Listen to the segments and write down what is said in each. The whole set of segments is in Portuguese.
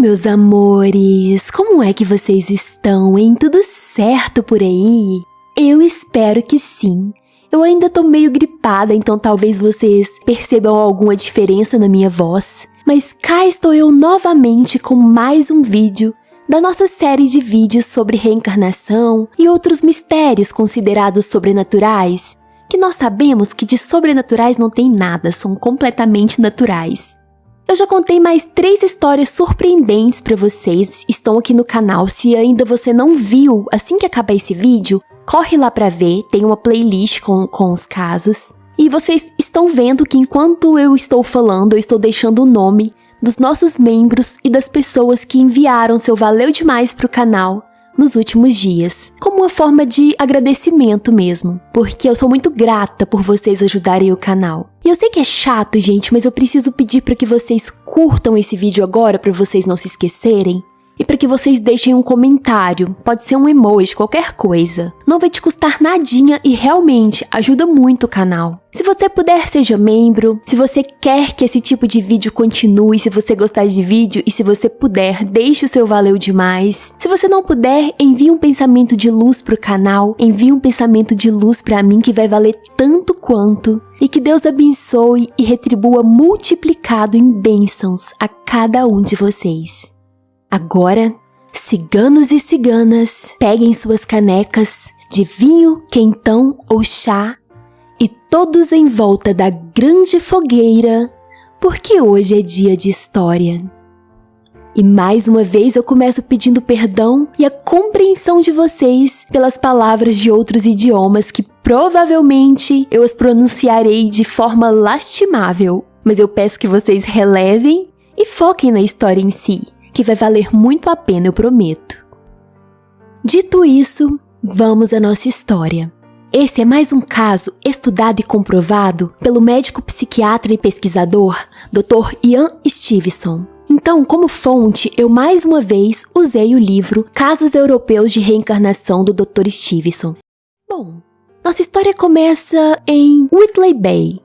Meus amores, como é que vocês estão, hein? Tudo certo por aí? Eu espero que sim. Eu ainda tô meio gripada, então talvez vocês percebam alguma diferença na minha voz. Mas cá estou eu novamente com mais um vídeo da nossa série de vídeos sobre reencarnação e outros mistérios considerados sobrenaturais, que nós sabemos que de sobrenaturais não tem nada, são completamente naturais. Eu já contei mais 3 histórias surpreendentes pra vocês, estão aqui no canal. Se ainda você não viu, assim que acabar esse vídeo, corre lá pra ver, tem uma playlist com os casos. E vocês estão vendo que enquanto eu estou falando, eu estou deixando o nome dos nossos membros e das pessoas que enviaram seu valeu demais pro canal nos últimos dias, como uma forma de agradecimento mesmo, porque eu sou muito grata por vocês ajudarem o canal. E eu sei que é chato, gente, mas eu preciso pedir para que vocês curtam esse vídeo agora, para vocês não se esquecerem, e para que vocês deixem um comentário, pode ser um emoji, qualquer coisa. Não vai te custar nadinha e realmente ajuda muito o canal. Se você puder, seja membro. Se você quer que esse tipo de vídeo continue, se você gostar de vídeo e se você puder, deixe o seu valeu demais. Se você não puder, envie um pensamento de luz pro canal, envie um pensamento de luz pra mim que vai valer tanto quanto. E que Deus abençoe e retribua multiplicado em bênçãos a cada um de vocês. Agora, ciganos e ciganas, peguem suas canecas de vinho, quentão ou chá e todos em volta da grande fogueira, porque hoje é dia de história. E mais uma vez eu começo pedindo perdão e a compreensão de vocês pelas palavras de outros idiomas que provavelmente eu as pronunciarei de forma lastimável, mas eu peço que vocês relevem e foquem na história em si, que vai valer muito a pena, eu prometo. Dito isso, vamos à nossa história. Esse é mais um caso estudado e comprovado pelo médico psiquiatra e pesquisador Dr. Ian Stevenson. Então, como fonte, eu mais uma vez usei o livro Casos Europeus de Reencarnação do Dr. Stevenson. Bom, nossa história começa em Whitley Bay,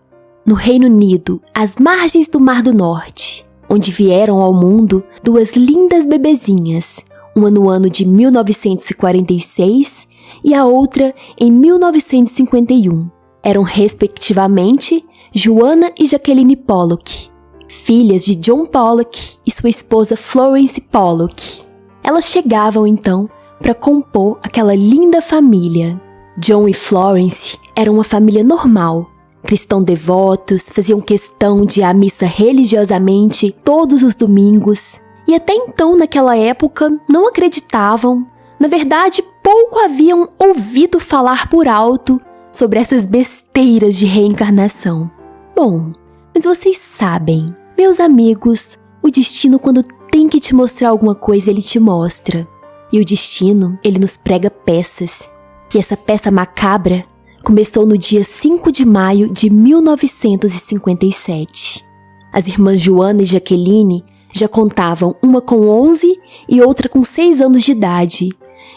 no Reino Unido, às margens do Mar do Norte, onde vieram ao mundo 2 lindas bebezinhas, uma no ano de 1946 e a outra em 1951. Eram respectivamente Joanna e Jacqueline Pollock, filhas de John Pollock e sua esposa Florence Pollock. Elas chegavam então para compor aquela linda família. John e Florence eram uma família normal, cristãos devotos, faziam questão de ir à missa religiosamente todos os domingos. E até então, naquela época, não acreditavam. Na verdade, pouco haviam ouvido falar por alto sobre essas besteiras de reencarnação. Bom, mas vocês sabem, meus amigos, o destino, quando tem que te mostrar alguma coisa, ele te mostra. E o destino, ele nos prega peças. E essa peça macabra começou no dia 5 de maio de 1957. As irmãs Joanna e Jacqueline já contavam, uma com 11 e outra com 6 anos de idade.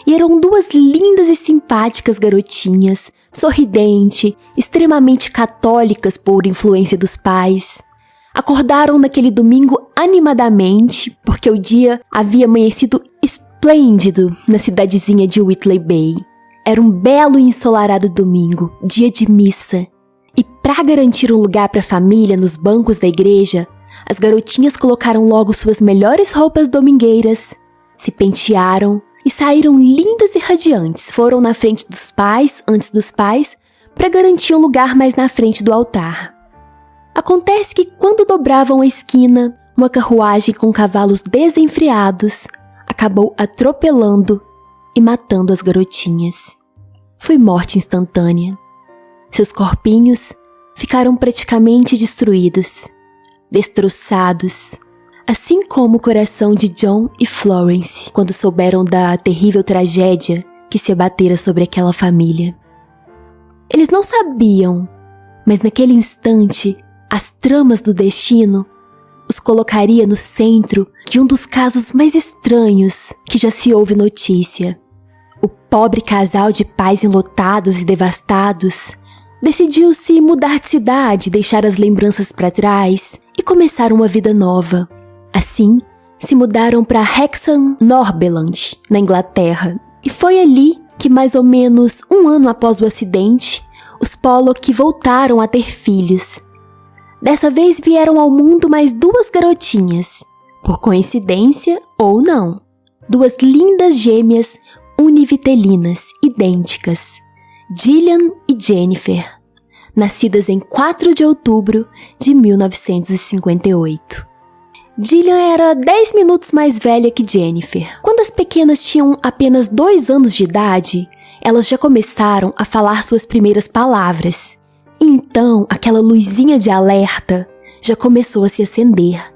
E eram 2 lindas e simpáticas garotinhas, sorridentes, extremamente católicas por influência dos pais. Acordaram naquele domingo animadamente, porque o dia havia amanhecido esplêndido na cidadezinha de Whitley Bay. Era um belo e ensolarado domingo, dia de missa. E para garantir um lugar para a família nos bancos da igreja, as garotinhas colocaram logo suas melhores roupas domingueiras, se pentearam e saíram lindas e radiantes. Foram na frente dos pais, antes dos pais, para garantir um lugar mais na frente do altar. Acontece que quando dobravam a esquina, uma carruagem com cavalos desenfreados acabou atropelando e matando as garotinhas. Foi morte instantânea. Seus corpinhos ficaram praticamente destruídos, destroçados, assim como o coração de John e Florence, quando souberam da terrível tragédia que se abatera sobre aquela família. Eles não sabiam, mas naquele instante, as tramas do destino os colocaria no centro de um dos casos mais estranhos que já se ouve notícia. O pobre casal de pais enlutados e devastados decidiu-se mudar de cidade, deixar as lembranças para trás e começar uma vida nova. Assim, se mudaram para Hexham Northumberland, na Inglaterra. E foi ali que, mais ou menos um ano após o acidente, os Pollock voltaram a ter filhos. Dessa vez vieram ao mundo mais 2 garotinhas, por coincidência ou não. 2 lindas gêmeas univitelinas, idênticas, Gillian e Jennifer, nascidas em 4 de outubro de 1958. Gillian era 10 minutos mais velha que Jennifer. Quando as pequenas tinham apenas 2 anos de idade, elas já começaram a falar suas primeiras palavras. Então, aquela luzinha de alerta já começou a se acender,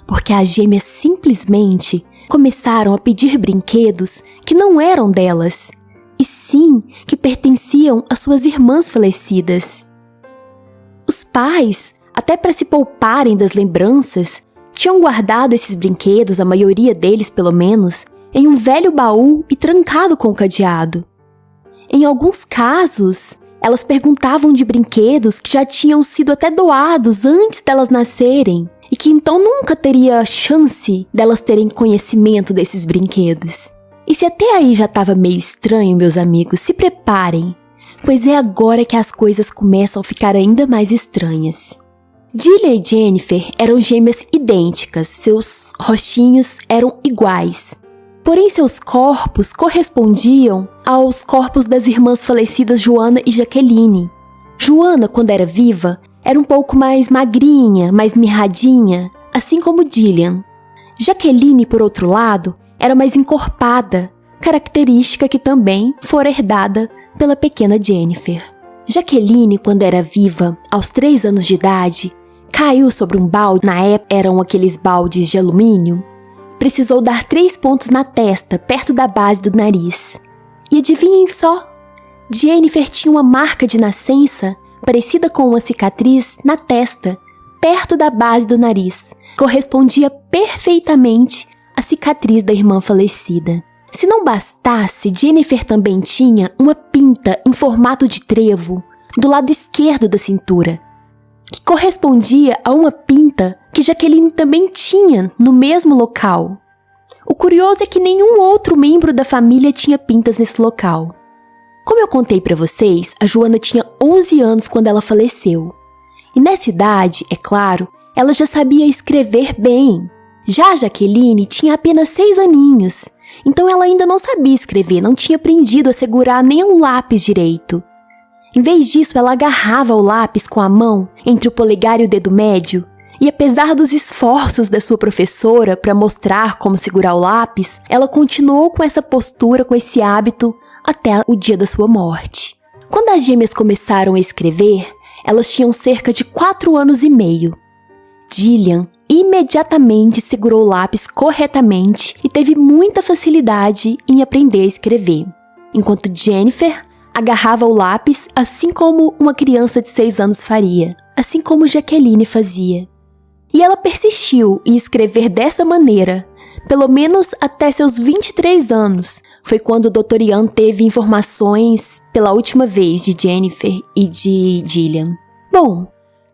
porque as gêmeas simplesmente começaram a pedir brinquedos que não eram delas, e sim que pertenciam às suas irmãs falecidas. Os pais, até para se pouparem das lembranças, tinham guardado esses brinquedos, a maioria deles pelo menos, em um velho baú e trancado com cadeado. Em alguns casos, elas perguntavam de brinquedos que já tinham sido até doados antes delas nascerem e que então nunca teria chance delas terem conhecimento desses brinquedos. E se até aí já estava meio estranho, meus amigos, se preparem, pois é agora que as coisas começam a ficar ainda mais estranhas. Gillian e Jennifer eram gêmeas idênticas, seus rostinhos eram iguais. Porém, seus corpos correspondiam aos corpos das irmãs falecidas Joanna e Jacqueline. Joanna, quando era viva, era um pouco mais magrinha, mais mirradinha, assim como Gillian. Jacqueline, por outro lado, era mais encorpada, característica que também fora herdada pela pequena Jennifer. Jacqueline, quando era viva, aos 3 anos de idade, caiu sobre um balde, na época eram aqueles baldes de alumínio. Precisou dar 3 pontos na testa, perto da base do nariz. E adivinhem só, Jennifer tinha uma marca de nascença parecida com uma cicatriz na testa, perto da base do nariz. Correspondia perfeitamente à cicatriz da irmã falecida. Se não bastasse, Jennifer também tinha uma pinta em formato de trevo do lado esquerdo da cintura, que correspondia a uma pinta que Jacqueline também tinha no mesmo local. O curioso é que nenhum outro membro da família tinha pintas nesse local. Como eu contei para vocês, a Joanna tinha 11 anos quando ela faleceu. E nessa idade, é claro, ela já sabia escrever bem. Já a Jacqueline tinha apenas 6 aninhos, então ela ainda não sabia escrever, não tinha aprendido a segurar nem um lápis direito. Em vez disso, ela agarrava o lápis com a mão entre o polegar e o dedo médio, e apesar dos esforços da sua professora para mostrar como segurar o lápis, ela continuou com essa postura, com esse hábito, até o dia da sua morte. Quando as gêmeas começaram a escrever, elas tinham cerca de 4 anos e meio. Gillian imediatamente segurou o lápis corretamente e teve muita facilidade em aprender a escrever, enquanto Jennifer agarrava o lápis assim como uma criança de 6 anos faria, assim como Jacqueline fazia. E ela persistiu em escrever dessa maneira, pelo menos até seus 23 anos. Foi quando o Dr. Ian teve informações pela última vez de Jennifer e de Gillian. Bom,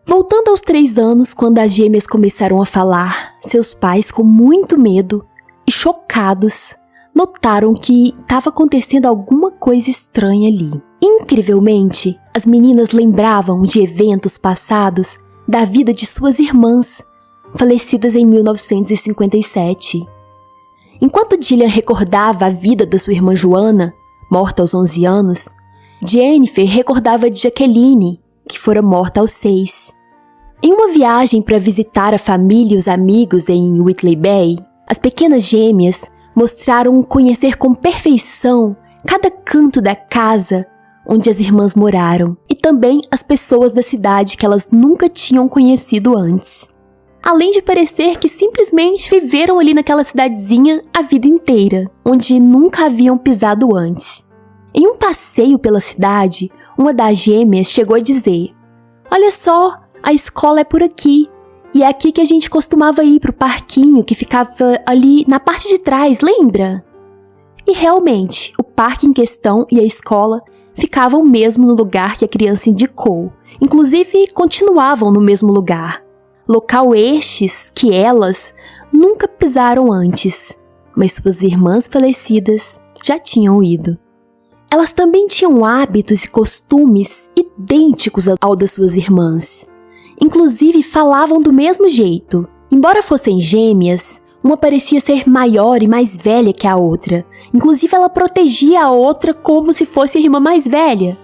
voltando aos 3 anos, quando as gêmeas começaram a falar, seus pais, com muito medo e chocados, notaram que estava acontecendo alguma coisa estranha ali. Incrivelmente, as meninas lembravam de eventos passados da vida de suas irmãs, falecidas em 1957. Enquanto Gillian recordava a vida da sua irmã Joanna, morta aos 11 anos, Jennifer recordava de Jacqueline, que fora morta aos 6. Em uma viagem para visitar a família e os amigos em Whitley Bay, as pequenas gêmeas mostraram conhecer com perfeição cada canto da casa onde as irmãs moraram e também as pessoas da cidade que elas nunca tinham conhecido antes. Além de parecer que simplesmente viveram ali naquela cidadezinha a vida inteira, onde nunca haviam pisado antes. Em um passeio pela cidade, uma das gêmeas chegou a dizer: "Olha só, a escola é por aqui, e é aqui que a gente costumava ir pro parquinho que ficava ali na parte de trás, lembra?" E realmente, o parque em questão e a escola ficavam mesmo no lugar que a criança indicou, inclusive continuavam no mesmo lugar. Local estes que elas nunca pisaram antes, mas suas irmãs falecidas já tinham ido. Elas também tinham hábitos e costumes idênticos ao das suas irmãs. Inclusive falavam do mesmo jeito. Embora fossem gêmeas, uma parecia ser maior e mais velha que a outra. Inclusive ela protegia a outra como se fosse a irmã mais velha,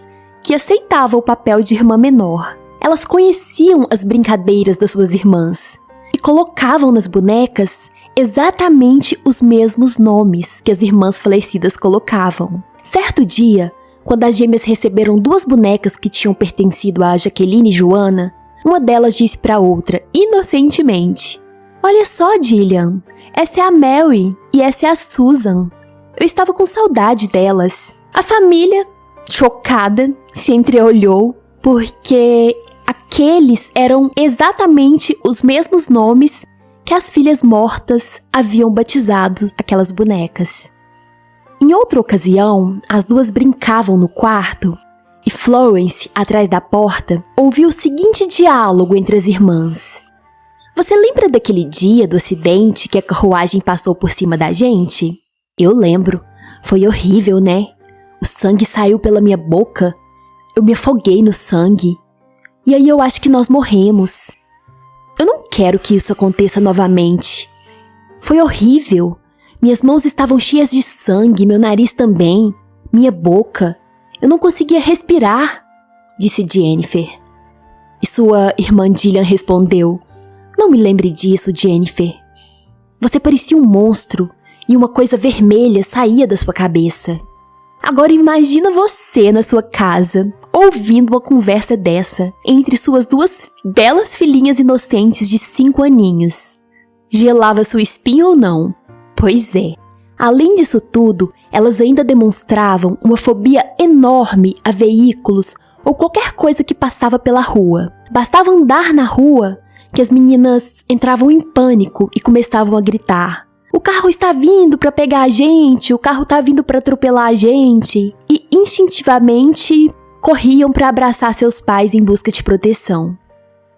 que aceitava o papel de irmã menor. Elas conheciam as brincadeiras das suas irmãs e colocavam nas bonecas exatamente os mesmos nomes que as irmãs falecidas colocavam. Certo dia, quando as gêmeas receberam 2 bonecas que tinham pertencido a Jaqueline e Joana, uma delas disse para a outra, inocentemente: "Olha só, Jillian, essa é a Mary e essa é a Susan. Eu estava com saudade delas." A família, chocada, se entreolhou, porque aqueles eram exatamente os mesmos nomes que as filhas mortas haviam batizado aquelas bonecas. Em outra ocasião, as 2 brincavam no quarto e Florence, atrás da porta, ouviu o seguinte diálogo entre as irmãs: "Você lembra daquele dia do acidente que a carruagem passou por cima da gente?" "Eu lembro. Foi horrível, né? O sangue saiu pela minha boca. Eu me afoguei no sangue. E aí eu acho que nós morremos. Eu não quero que isso aconteça novamente. Foi horrível. Minhas mãos estavam cheias de sangue, meu nariz também, minha boca. Eu não conseguia respirar", disse Jennifer. E sua irmã Jillian respondeu: "Não me lembre disso, Jennifer. Você parecia um monstro e uma coisa vermelha saía da sua cabeça." Agora imagina você na sua casa, ouvindo uma conversa dessa entre suas 2 belas filhinhas inocentes de 5 aninhos. Gelava sua espinha ou não? Pois é. Além disso tudo, elas ainda demonstravam uma fobia enorme a veículos ou qualquer coisa que passava pela rua. Bastava andar na rua que as meninas entravam em pânico e começavam a gritar: "O carro está vindo para pegar a gente, o carro está vindo para atropelar a gente." E instintivamente corriam para abraçar seus pais em busca de proteção.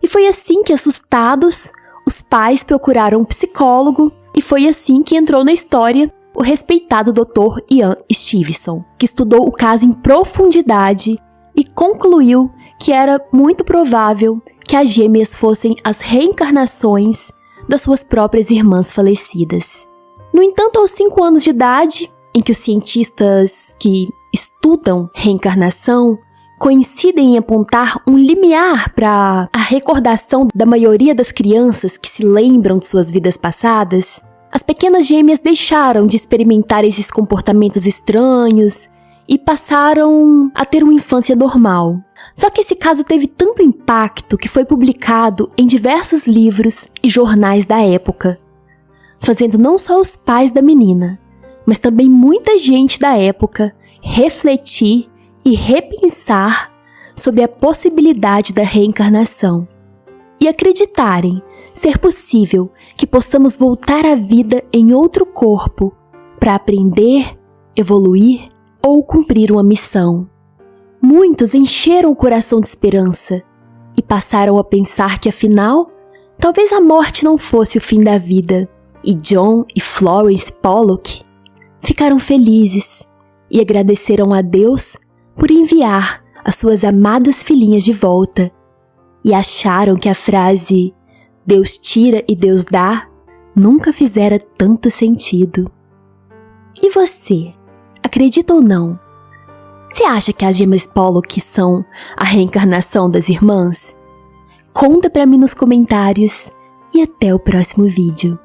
E foi assim que, assustados, os pais procuraram um psicólogo, e foi assim que entrou na história o respeitado Dr. Ian Stevenson, que estudou o caso em profundidade e concluiu que era muito provável que as gêmeas fossem as reencarnações das suas próprias irmãs falecidas. No entanto, aos 5 anos de idade, em que os cientistas que estudam reencarnação coincidem em apontar um limiar para a recordação da maioria das crianças que se lembram de suas vidas passadas, as pequenas gêmeas deixaram de experimentar esses comportamentos estranhos e passaram a ter uma infância normal. Só que esse caso teve tanto impacto que foi publicado em diversos livros e jornais da época, fazendo não só os pais da menina, mas também muita gente da época refletir e repensar sobre a possibilidade da reencarnação e acreditarem ser possível que possamos voltar à vida em outro corpo para aprender, evoluir ou cumprir uma missão. Muitos encheram o coração de esperança e passaram a pensar que, afinal, talvez a morte não fosse o fim da vida. E John e Florence Pollock ficaram felizes e agradeceram a Deus por enviar as suas amadas filhinhas de volta, e acharam que a frase "Deus tira e Deus dá" nunca fizera tanto sentido. E você, acredita ou não? Você acha que as gêmeas Pollock são a reencarnação das irmãs? Conta pra mim nos comentários e até o próximo vídeo.